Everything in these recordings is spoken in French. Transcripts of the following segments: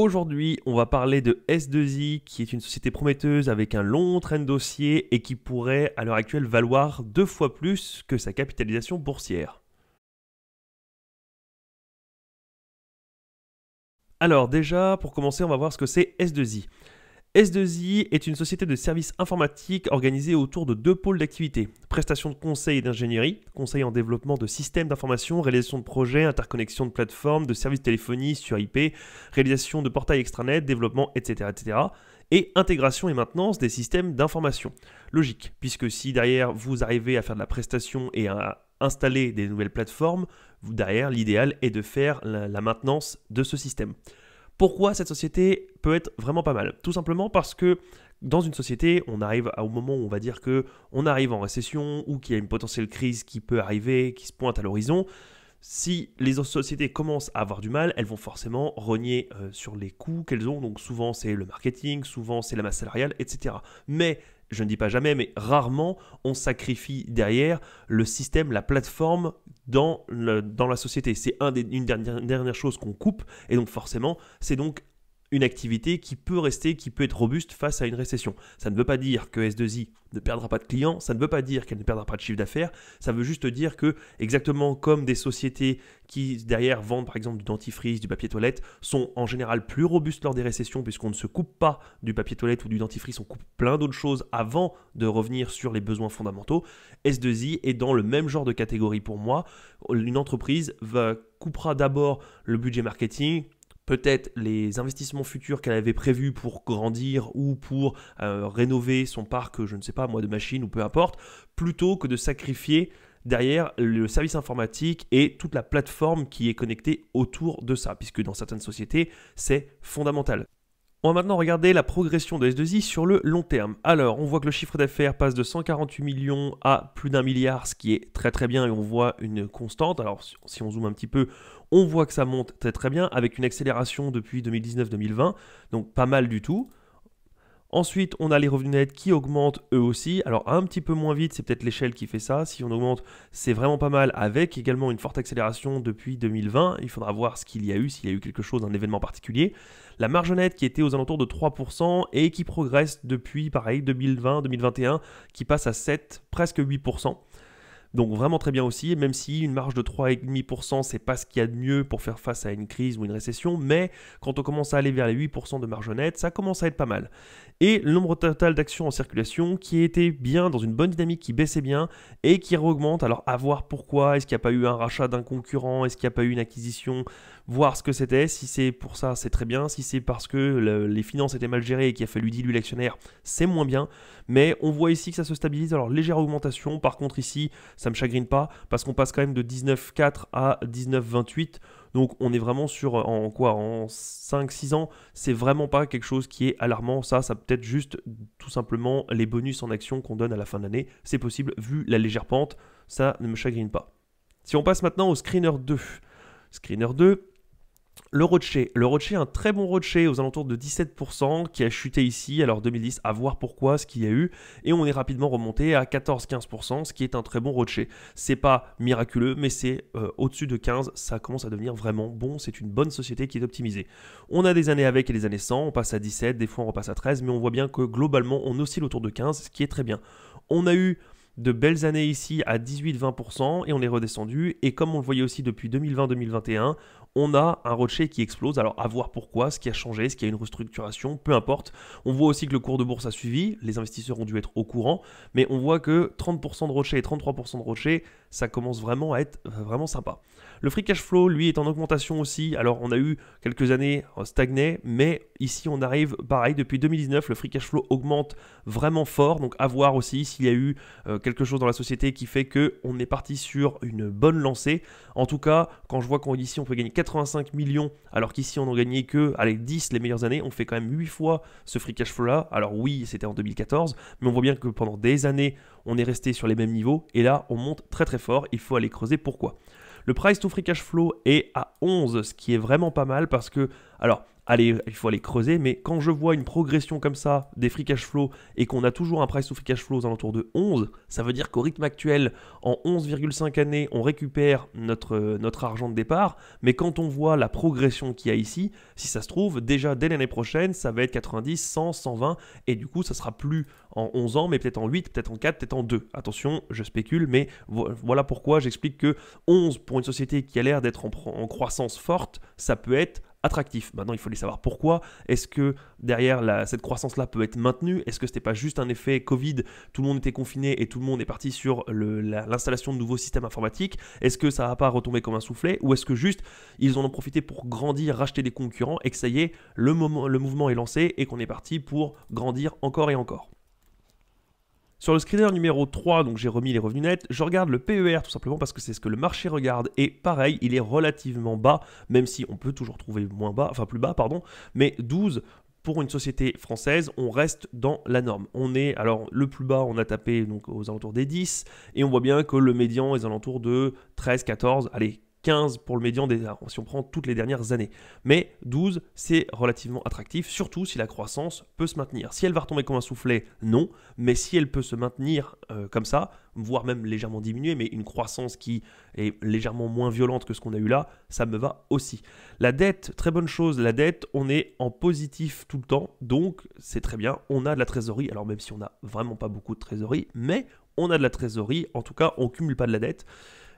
Aujourd'hui, on va parler de S2I, qui est une société prometteuse avec un long train de dossier et qui pourrait à l'heure actuelle valoir 2 fois plus que sa capitalisation boursière. Alors déjà, pour commencer, on va voir ce que c'est S2I. S2I est une société de services informatiques organisée autour de 2 pôles d'activité. Prestation de conseil et d'ingénierie, conseil en développement de systèmes d'information, réalisation de projets, interconnexion de plateformes, de services de téléphonie sur IP, réalisation de portails extranet, développement, etc., etc. Et intégration et maintenance des systèmes d'information. Logique, puisque si derrière vous arrivez à faire de la prestation et à installer des nouvelles plateformes, derrière l'idéal est de faire la maintenance de ce système. Pourquoi cette société peut être vraiment pas mal? Tout simplement parce que dans une société, on arrive au moment où on va dire qu'on arrive en récession ou qu'il y a une potentielle crise qui peut arriver, qui se pointe à l'horizon. Si les autres sociétés commencent à avoir du mal, elles vont forcément rogner sur les coûts qu'elles ont. Donc souvent c'est le marketing, souvent c'est la masse salariale, etc. Mais je ne dis pas jamais, mais rarement on sacrifie derrière le système, la plateforme dans la société. C'est une dernière chose qu'on coupe et donc forcément c'est donc une activité qui peut rester, qui peut être robuste face à une récession. Ça ne veut pas dire que S2I ne perdra pas de clients, ça ne veut pas dire qu'elle ne perdra pas de chiffre d'affaires, ça veut juste dire que, exactement comme des sociétés qui derrière vendent par exemple du dentifrice, du papier toilette, sont en général plus robustes lors des récessions puisqu'on ne se coupe pas du papier toilette ou du dentifrice, on coupe plein d'autres choses avant de revenir sur les besoins fondamentaux. S2I est dans le même genre de catégorie pour moi. Une entreprise coupera d'abord le budget marketing, peut-être les investissements futurs qu'elle avait prévus pour grandir ou pour rénover son parc, je ne sais pas moi, de machines ou peu importe, plutôt que de sacrifier derrière le service informatique et toute la plateforme qui est connectée autour de ça, puisque dans certaines sociétés, c'est fondamental. On va maintenant regarder la progression de S2I sur le long terme. Alors, on voit que le chiffre d'affaires passe de 148 millions à plus d'1 milliard, ce qui est très très bien et on voit une constante. Alors, si on zoome un petit peu, on voit que ça monte très très bien avec une accélération depuis 2019-2020, donc pas mal du tout. Ensuite, on a les revenus nets qui augmentent eux aussi. Alors, un petit peu moins vite, c'est peut-être l'échelle qui fait ça. Si on augmente, c'est vraiment pas mal avec également une forte accélération depuis 2020. Il faudra voir ce qu'il y a eu, s'il y a eu quelque chose, un événement particulier. La marge nette qui était aux alentours de 3% et qui progresse depuis, pareil, 2020-2021, qui passe à 7, presque 8%. Donc vraiment très bien aussi, même si une marge de 3,5%, c'est pas ce qu'il y a de mieux pour faire face à une crise ou une récession, mais quand on commence à aller vers les 8% de marge nette, ça commence à être pas mal. Et le nombre total d'actions en circulation qui était bien dans une bonne dynamique, qui baissait bien et qui augmente. Alors à voir pourquoi, est-ce qu'il n'y a pas eu un rachat d'un concurrent, est-ce qu'il n'y a pas eu une acquisition, voir ce que c'était. Si c'est pour ça, c'est très bien. Si c'est parce que les finances étaient mal gérées et qu'il a fallu diluer l'actionnaire, c'est moins bien. Mais on voit ici que ça se stabilise. Alors légère augmentation, par contre ici, ça ne me chagrine pas parce qu'on passe quand même de 19,4 à 19,28. Donc on est vraiment sur en 5-6 ans, c'est vraiment pas quelque chose qui est alarmant. Ça peut être juste tout simplement les bonus en action qu'on donne à la fin de l'année. C'est possible vu la légère pente, ça ne me chagrine pas. Si on passe maintenant au Screener 2. Screener 2, le roadshay, un très bon roadshay aux alentours de 17% qui a chuté ici, alors 2010, à voir pourquoi, ce qu'il y a eu, et on est rapidement remonté à 14-15%, ce qui est un très bon roadshay. C'est pas miraculeux, mais c'est au-dessus de 15, ça commence à devenir vraiment bon, c'est une bonne société qui est optimisée. On a des années avec et des années sans, on passe à 17, des fois on repasse à 13, mais on voit bien que globalement on oscille autour de 15, ce qui est très bien. On a eu de belles années ici à 18-20% et on est redescendu, et comme on le voyait aussi depuis 2020-2021, on a un roadshay qui explose. Alors à voir pourquoi, ce qui a changé, est-ce qu'il y a une restructuration, peu importe. On voit aussi que le cours de bourse a suivi, les investisseurs ont dû être au courant, mais on voit que 30% de roadshay et 33% de roadshay, ça commence vraiment à être vraiment sympa. Le free cash flow, lui, est en augmentation aussi. Alors on a eu quelques années stagné, mais ici on arrive, pareil, depuis 2019, le free cash flow augmente vraiment fort. Donc à voir aussi s'il y a eu quelque chose dans la société qui fait qu'on est parti sur une bonne lancée. En tout cas, quand je vois qu'ici on peut gagner 85 millions, alors qu'ici on n'en gagnait que 10 les meilleures années, on fait quand même 8 fois ce free cash flow là. Alors oui, c'était en 2014, mais on voit bien que pendant des années, on est resté sur les mêmes niveaux, et là on monte très très fort, il faut aller creuser pourquoi. Le price to free cash flow est à 11, ce qui est vraiment pas mal parce que, alors, il faut aller creuser, mais quand je vois une progression comme ça des free cash flow et qu'on a toujours un price to free cash flow aux alentours de 11, ça veut dire qu'au rythme actuel, en 11,5 années, on récupère notre argent de départ, mais quand on voit la progression qu'il y a ici, si ça se trouve, déjà dès l'année prochaine, ça va être 90, 100, 120, et du coup, ça sera plus en 11 ans, mais peut-être en 8, peut-être en 4, peut-être en 2. Attention, je spécule, mais voilà pourquoi j'explique que 11 pour une société qui a l'air d'être en croissance forte, ça peut être attractif. Maintenant, il faut savoir pourquoi. Est-ce que derrière cette croissance-là peut être maintenue? Est-ce que ce n'était pas juste un effet Covid? Tout le monde était confiné et tout le monde est parti sur l'installation de nouveaux systèmes informatiques. Est-ce que ça va pas retomber comme un soufflet? Ou est-ce que juste ils en ont profité pour grandir, racheter des concurrents et que ça y est, le mouvement est lancé et qu'on est parti pour grandir encore et encore? Sur le screener numéro 3, donc j'ai remis les revenus nets, je regarde le PER tout simplement parce que c'est ce que le marché regarde et pareil, il est relativement bas, même si on peut toujours trouver plus bas, mais 12 pour une société française, on reste dans la norme. Alors le plus bas, on a tapé donc aux alentours des 10 et on voit bien que le médian est aux alentours de 13, 14, allez, 15 pour le médian si on prend toutes les dernières années. Mais 12, c'est relativement attractif, surtout si la croissance peut se maintenir. Si elle va retomber comme un soufflet, non. Mais si elle peut se maintenir comme ça, voire même légèrement diminuer, mais une croissance qui est légèrement moins violente que ce qu'on a eu là, ça me va aussi. La dette, très bonne chose, la dette, on est en positif tout le temps, donc c'est très bien. On a de la trésorerie, alors même si on n'a vraiment pas beaucoup de trésorerie, mais on a de la trésorerie, en tout cas, on ne cumule pas de la dette.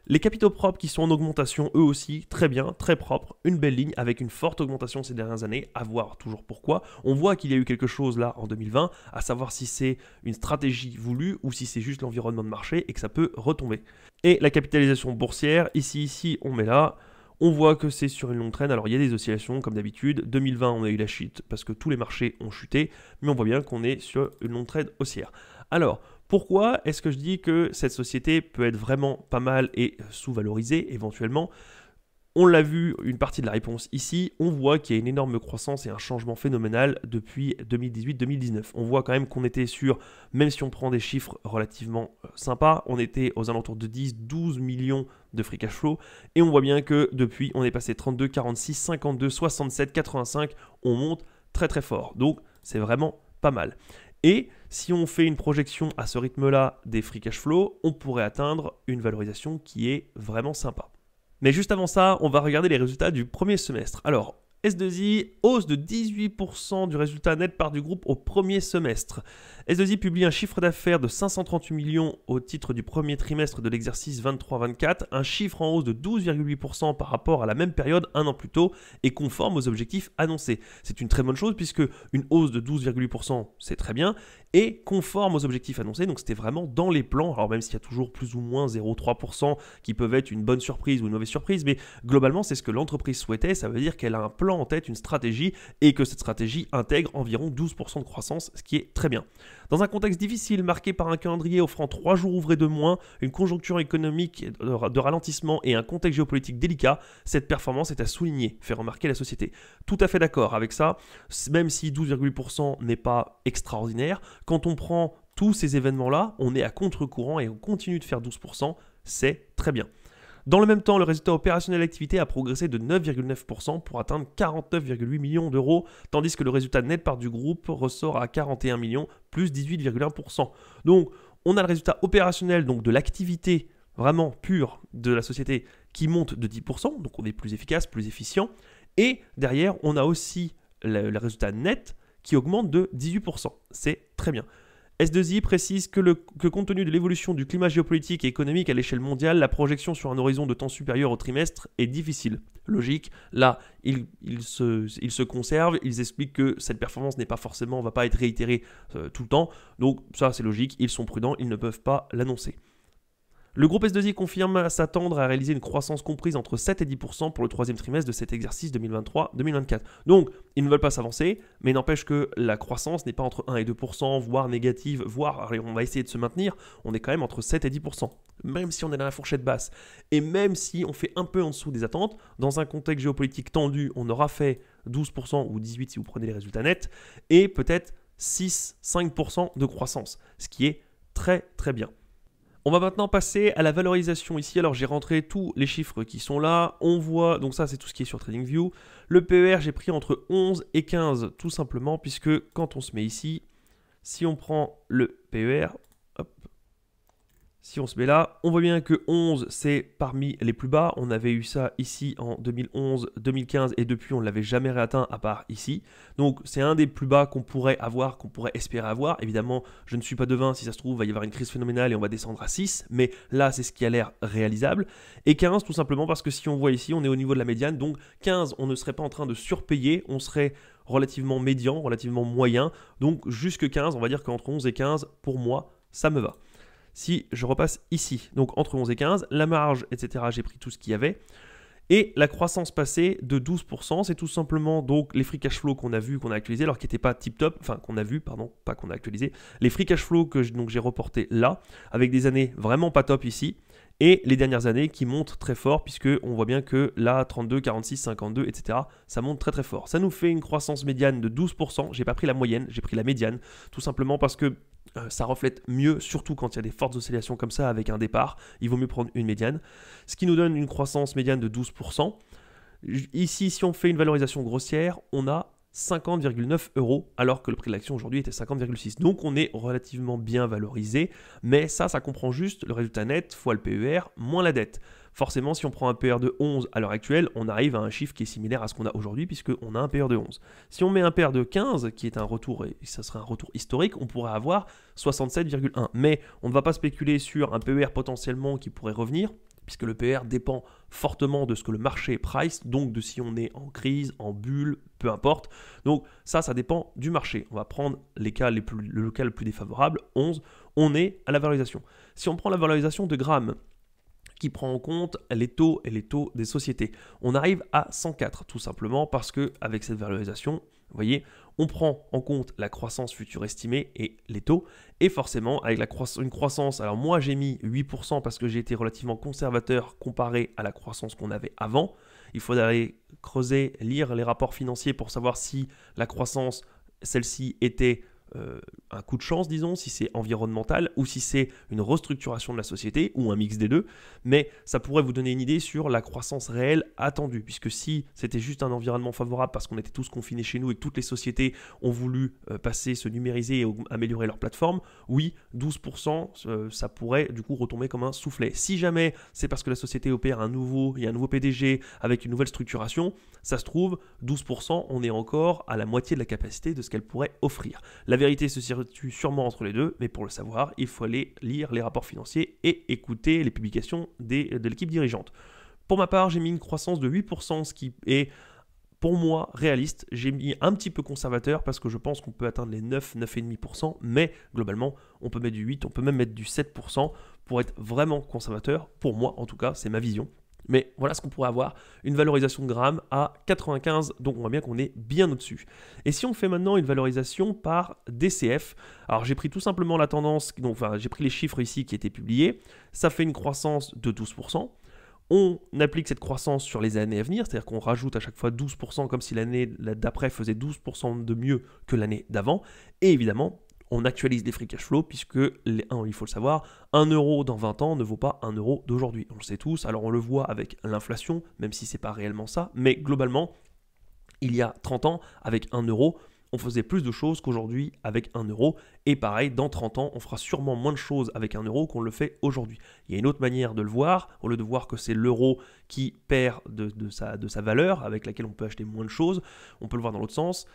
Les capitaux propres qui sont en augmentation, eux aussi, très bien, très propres, une belle ligne avec une forte augmentation ces dernières années, à voir toujours pourquoi. On voit qu'il y a eu quelque chose là en 2020, à savoir si c'est une stratégie voulue ou si c'est juste l'environnement de marché et que ça peut retomber. Et la capitalisation boursière, ici, on met là. On voit que c'est sur une longue traîne, alors il y a des oscillations comme d'habitude. 2020, on a eu la chute parce que tous les marchés ont chuté, mais on voit bien qu'on est sur une longue traîne haussière. Alors, pourquoi est-ce que je dis que cette société peut être vraiment pas mal et sous-valorisée éventuellement? On l'a vu, une partie de la réponse ici, on voit qu'il y a une énorme croissance et un changement phénoménal depuis 2018-2019. On voit quand même qu'on était sur, même si on prend des chiffres relativement sympas, on était aux alentours de 10-12 millions de free cash flow et on voit bien que depuis, on est passé 32, 46, 52, 67, 85, on monte très très fort. Donc, c'est vraiment pas mal. Et si on fait une projection à ce rythme-là des free cash flow, on pourrait atteindre une valorisation qui est vraiment sympa. Mais juste avant ça, on va regarder les résultats du premier semestre. Alors, S2I, hausse de 18% du résultat net part du groupe au premier semestre. S2I publie un chiffre d'affaires de 538 millions au titre du premier trimestre de l'exercice 23-24, un chiffre en hausse de 12,8% par rapport à la même période un an plus tôt et conforme aux objectifs annoncés. C'est une très bonne chose puisque une hausse de 12,8% c'est très bien et conforme aux objectifs annoncés, donc c'était vraiment dans les plans, alors même s'il y a toujours plus ou moins 0,3% qui peuvent être une bonne surprise ou une mauvaise surprise, mais globalement c'est ce que l'entreprise souhaitait, ça veut dire qu'elle a un plan en tête, une stratégie, et que cette stratégie intègre environ 12% de croissance, ce qui est très bien. Dans un contexte difficile marqué par un calendrier offrant 3 jours ouvrés de moins, une conjoncture économique de ralentissement et un contexte géopolitique délicat, cette performance est à souligner, fait remarquer la société. Tout à fait d'accord avec ça, même si 12,8% n'est pas extraordinaire, quand on prend tous ces événements-là, on est à contre-courant et on continue de faire 12%, c'est très bien. Dans le même temps, le résultat opérationnel d'activité a progressé de 9,9% pour atteindre 49,8 millions d'euros, tandis que le résultat net part du groupe ressort à 41 millions, plus 18,1%. Donc, on a le résultat opérationnel donc de l'activité vraiment pure de la société qui monte de 10%, donc on est plus efficace, plus efficient. Et derrière, on a aussi le résultat net qui augmente de 18%. C'est très bien. S2I précise que compte tenu de l'évolution du climat géopolitique et économique à l'échelle mondiale, la projection sur un horizon de temps supérieur au trimestre est difficile. Logique, là, ils se conservent, ils expliquent que cette performance n'est pas forcément, va pas être réitérée tout le temps, donc ça c'est logique, ils sont prudents, ils ne peuvent pas l'annoncer. Le groupe S2I confirme s'attendre à réaliser une croissance comprise entre 7 et 10% pour le troisième trimestre de cet exercice 2023-2024. Donc, ils ne veulent pas s'avancer, mais n'empêche que la croissance n'est pas entre 1 et 2%, voire négative, voire, allez, on va essayer de se maintenir, on est quand même entre 7 et 10%, même si on est dans la fourchette basse. Et même si on fait un peu en dessous des attentes, dans un contexte géopolitique tendu, on aura fait 12% ou 18% si vous prenez les résultats nets, et peut-être 6-5% de croissance, ce qui est très très bien. On va maintenant passer à la valorisation ici. Alors j'ai rentré tous les chiffres qui sont là. On voit, donc ça c'est tout ce qui est sur TradingView. Le PER, j'ai pris entre 11 et 15 tout simplement puisque quand on se met ici, si on prend le PER, hop, si on se met là, on voit bien que 11 c'est parmi les plus bas. On avait eu ça ici en 2011, 2015 et depuis on ne l'avait jamais réatteint à part ici. Donc c'est un des plus bas qu'on pourrait avoir, qu'on pourrait espérer avoir. Évidemment, je ne suis pas devin, si ça se trouve, il va y avoir une crise phénoménale et on va descendre à 6. Mais là, c'est ce qui a l'air réalisable. Et 15 tout simplement parce que si on voit ici, on est au niveau de la médiane. Donc 15, on ne serait pas en train de surpayer, on serait relativement médian, relativement moyen. Donc jusque 15, on va dire qu'entre 11 et 15, pour moi, ça me va. Si je repasse ici, donc entre 11 et 15, la marge, etc., j'ai pris tout ce qu'il y avait. Et la croissance passée de 12%, c'est tout simplement donc les free cash flow qu'on a vu, qu'on a actualisé, alors qui n'étaient pas tip top, enfin qu'on a vu, pardon, pas qu'on a actualisé, les free cash flow que j'ai reportés là, avec des années vraiment pas top ici, et les dernières années qui montent très fort, puisque on voit bien que là, 32, 46, 52, etc., ça monte très très fort. Ça nous fait une croissance médiane de 12%, j'ai pas pris la moyenne, j'ai pris la médiane, tout simplement parce que ça reflète mieux, surtout quand il y a des fortes oscillations comme ça avec un départ, il vaut mieux prendre une médiane, ce qui nous donne une croissance médiane de 12%. Ici, si on fait une valorisation grossière, on a 50,9 €, alors que le prix de l'action aujourd'hui était 50,6. Donc on est relativement bien valorisé, mais ça comprend juste le résultat net fois le PER moins la dette. Forcément, si on prend un PER de 11 à l'heure actuelle, on arrive à un chiffre qui est similaire à ce qu'on a aujourd'hui, puisqu'on a un PER de 11. Si on met un PER de 15, qui est un retour, et ça serait un retour historique, on pourrait avoir 67,1. Mais on ne va pas spéculer sur un PER potentiellement qui pourrait revenir, puisque le PER dépend fortement de ce que le marché price, donc de si on est en crise, en bulle, peu importe. Donc ça dépend du marché. On va prendre le cas le plus défavorable, 11, on est à la valorisation. Si on prend la valorisation de Graham, qui prend en compte les taux et les taux des sociétés, on arrive à 104, tout simplement parce que avec cette valorisation, vous voyez, on prend en compte la croissance future estimée et les taux, et forcément avec une croissance, alors moi j'ai mis 8% parce que j'ai été relativement conservateur comparé à la croissance qu'on avait avant. Il faut aller creuser, lire les rapports financiers pour savoir si la croissance, celle-ci était un coup de chance, disons, si c'est environnemental ou si c'est une restructuration de la société ou un mix des deux, mais ça pourrait vous donner une idée sur la croissance réelle attendue, puisque si c'était juste un environnement favorable parce qu'on était tous confinés chez nous et que toutes les sociétés ont voulu passer, se numériser et améliorer leur plateforme, oui, 12%, ça pourrait du coup retomber comme un soufflet. Si jamais c'est parce que la société opère il y a un nouveau PDG avec une nouvelle structuration, ça se trouve, 12%, on est encore à la moitié de la capacité de ce qu'elle pourrait offrir. La vérité se situe sûrement entre les deux, mais pour le savoir, il faut aller lire les rapports financiers et écouter les publications de l'équipe dirigeante. Pour ma part, j'ai mis une croissance de 8%, ce qui est pour moi réaliste. J'ai mis un petit peu conservateur parce que je pense qu'on peut atteindre les 9, 9,5%, mais globalement, on peut mettre du 8, on peut même mettre du 7% pour être vraiment conservateur. Pour moi, en tout cas, c'est ma vision. Mais voilà ce qu'on pourrait avoir, une valorisation de Graham à 95, donc on voit bien qu'on est bien au-dessus. Et si on fait maintenant une valorisation par DCF, alors j'ai pris tout simplement la tendance, j'ai pris les chiffres ici qui étaient publiés, ça fait une croissance de 12%. On applique cette croissance sur les années à venir, c'est-à-dire qu'on rajoute à chaque fois 12% comme si l'année d'après faisait 12% de mieux que l'année d'avant. Et évidemment, on actualise les free cash flow puisque, il faut le savoir, 1 € dans 20 ans ne vaut pas 1 € d'aujourd'hui. On le sait tous, alors on le voit avec l'inflation, même si ce n'est pas réellement ça, mais globalement, il y a 30 ans, avec 1 €, on faisait plus de choses qu'aujourd'hui avec 1 €. Et pareil, dans 30 ans, on fera sûrement moins de choses avec 1 € qu'on le fait aujourd'hui. Il y a une autre manière de le voir, au lieu de voir que c'est l'euro qui perd de sa valeur, avec laquelle on peut acheter moins de choses, on peut le voir dans l'autre sens.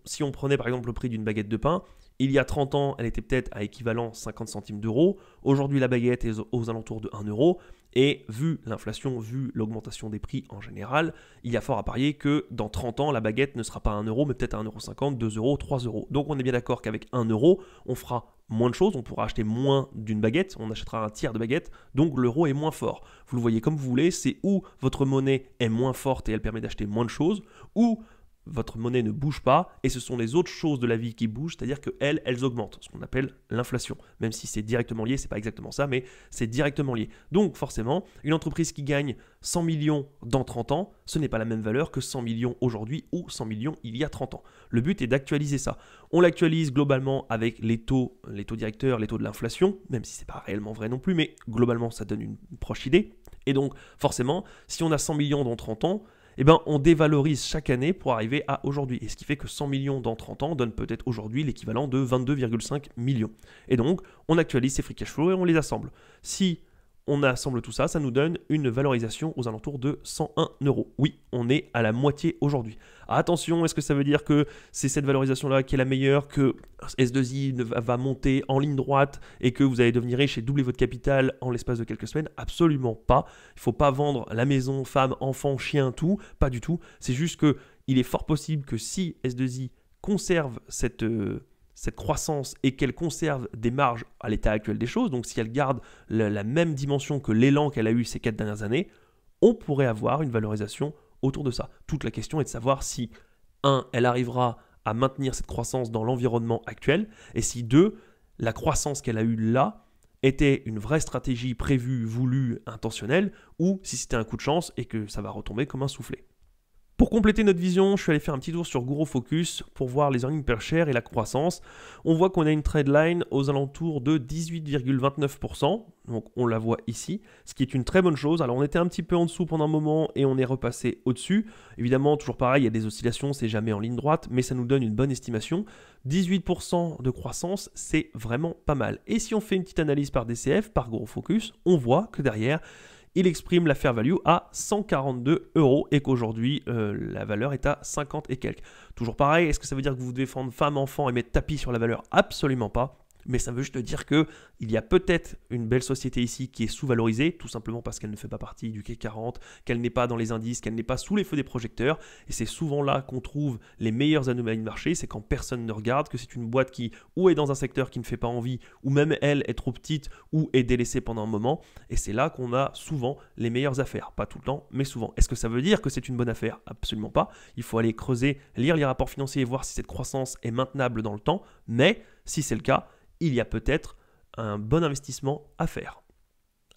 Si on prenait par exemple le prix d'une baguette de pain, il y a 30 ans, elle était peut-être à équivalent 50 centimes d'euros. Aujourd'hui, la baguette est aux alentours de 1 €. Et vu l'inflation, vu l'augmentation des prix en général, il y a fort à parier que dans 30 ans, la baguette ne sera pas 1 €, mais peut-être 1,50 €, 2 €, 3 €. Donc on est bien d'accord qu'avec 1 €, on fera moins de choses, on pourra acheter moins d'une baguette, on achètera un tiers de baguette, donc l'euro est moins fort. Vous le voyez comme vous voulez, c'est où votre monnaie est moins forte et elle permet d'acheter moins de choses, ou votre monnaie ne bouge pas et ce sont les autres choses de la vie qui bougent, c'est-à-dire qu'elles, elles augmentent, ce qu'on appelle l'inflation. Même si c'est directement lié, c'est pas exactement ça, mais c'est directement lié. Donc forcément, une entreprise qui gagne 100 millions dans 30 ans, ce n'est pas la même valeur que 100 millions aujourd'hui ou 100 millions il y a 30 ans. Le but est d'actualiser ça. On l'actualise globalement avec les taux directeurs, les taux de l'inflation, même si c'est pas réellement vrai non plus, mais globalement ça donne une proche idée. Et donc forcément, si on a 100 millions dans 30 ans, eh ben, on dévalorise chaque année pour arriver à aujourd'hui. Et ce qui fait que 100 millions dans 30 ans donne peut-être aujourd'hui l'équivalent de 22,5 millions. Et donc, on actualise ces free cash flow et on les assemble. Si on assemble tout ça, ça nous donne une valorisation aux alentours de 101 €. Oui, on est à la moitié aujourd'hui. Attention, est-ce que ça veut dire que c'est cette valorisation-là qui est la meilleure, que S2I va monter en ligne droite et que vous allez devenir riche et doubler votre capital en l'espace de quelques semaines? Absolument pas. Il ne faut pas vendre la maison, femme, enfant, chien, tout. Pas du tout. C'est juste qu'il est fort possible que si S2I conserve cette croissance et qu'elle conserve des marges à l'état actuel des choses, donc si elle garde la même dimension que l'élan qu'elle a eu ces 4 dernières années, on pourrait avoir une valorisation autour de ça. Toute la question est de savoir si, 1, elle arrivera à maintenir cette croissance dans l'environnement actuel, et si 2, la croissance qu'elle a eue là était une vraie stratégie prévue, voulue, intentionnelle, ou si c'était un coup de chance et que ça va retomber comme un soufflet. Pour compléter notre vision, je suis allé faire un petit tour sur Guru Focus pour voir les earnings per share et la croissance. On voit qu'on a une trade line aux alentours de 18,29%, donc on la voit ici, ce qui est une très bonne chose. Alors on était un petit peu en dessous pendant un moment et on est repassé au-dessus. Évidemment, toujours pareil, il y a des oscillations, c'est jamais en ligne droite, mais ça nous donne une bonne estimation. 18% de croissance, c'est vraiment pas mal. Et si on fait une petite analyse par DCF, par Guru Focus, on voit que derrière, il exprime la fair value à 142 € et qu'aujourd'hui, la valeur est à 50 et quelques. Toujours pareil, est-ce que ça veut dire que vous devez vendre femme, enfant et mettre tapis sur la valeur? Absolument pas. Mais ça veut juste dire qu'il y a peut-être une belle société ici qui est sous-valorisée, tout simplement parce qu'elle ne fait pas partie du CAC 40, qu'elle n'est pas dans les indices, qu'elle n'est pas sous les feux des projecteurs. Et c'est souvent là qu'on trouve les meilleures anomalies de marché, c'est quand personne ne regarde, que c'est une boîte qui ou est dans un secteur qui ne fait pas envie, ou même elle est trop petite, ou est délaissée pendant un moment. Et c'est là qu'on a souvent les meilleures affaires. Pas tout le temps, mais souvent. Est-ce que ça veut dire que c'est une bonne affaire? Absolument pas. Il faut aller creuser, lire les rapports financiers et voir si cette croissance est maintenable dans le temps. Mais si c'est le cas, il y a peut-être un bon investissement à faire.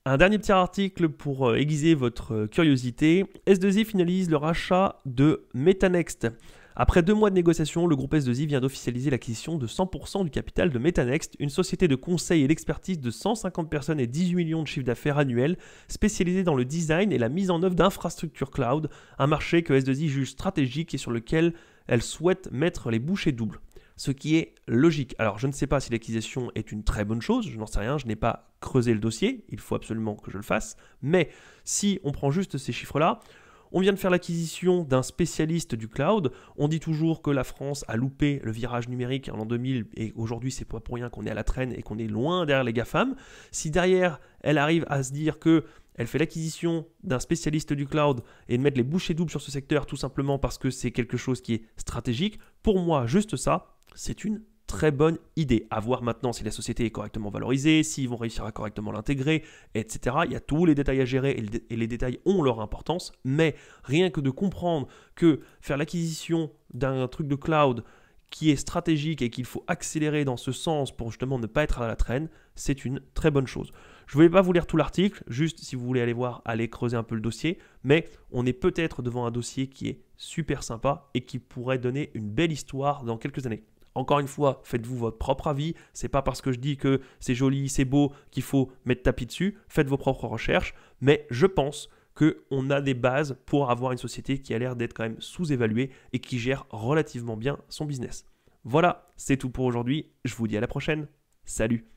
Un dernier petit article pour aiguiser votre curiosité. S2I finalise le rachat de Metanext. Après 2 mois de négociations, le groupe S2I vient d'officialiser l'acquisition de 100% du capital de Metanext, une société de conseil et d'expertise de 150 personnes et 18 millions de chiffre d'affaires annuels, spécialisée dans le design et la mise en œuvre d'infrastructures cloud, un marché que S2I juge stratégique et sur lequel elle souhaite mettre les bouchées doubles. Ce qui est logique. Alors, je ne sais pas si l'acquisition est une très bonne chose, je n'en sais rien, je n'ai pas creusé le dossier, il faut absolument que je le fasse, mais si on prend juste ces chiffres-là, on vient de faire l'acquisition d'un spécialiste du cloud, on dit toujours que la France a loupé le virage numérique en l'an 2000, et aujourd'hui c'est pas pour rien qu'on est à la traîne et qu'on est loin derrière les GAFAM. Si derrière, elle arrive à se dire que elle fait l'acquisition d'un spécialiste du cloud et de mettre les bouchées doubles sur ce secteur tout simplement parce que c'est quelque chose qui est stratégique, pour moi, juste ça, c'est une très bonne idée. À voir maintenant si la société est correctement valorisée, s'ils vont réussir à correctement l'intégrer, etc. Il y a tous les détails à gérer et les détails ont leur importance, mais rien que de comprendre que faire l'acquisition d'un truc de cloud qui est stratégique et qu'il faut accélérer dans ce sens pour justement ne pas être à la traîne, c'est une très bonne chose. Je ne voulais pas vous lire tout l'article, juste si vous voulez aller voir, allez creuser un peu le dossier, mais on est peut-être devant un dossier qui est super sympa et qui pourrait donner une belle histoire dans quelques années. Encore une fois, faites-vous votre propre avis. C'est pas parce que je dis que c'est joli, c'est beau qu'il faut mettre tapis dessus. Faites vos propres recherches. Mais je pense qu'on a des bases pour avoir une société qui a l'air d'être quand même sous-évaluée et qui gère relativement bien son business. Voilà, c'est tout pour aujourd'hui. Je vous dis à la prochaine. Salut!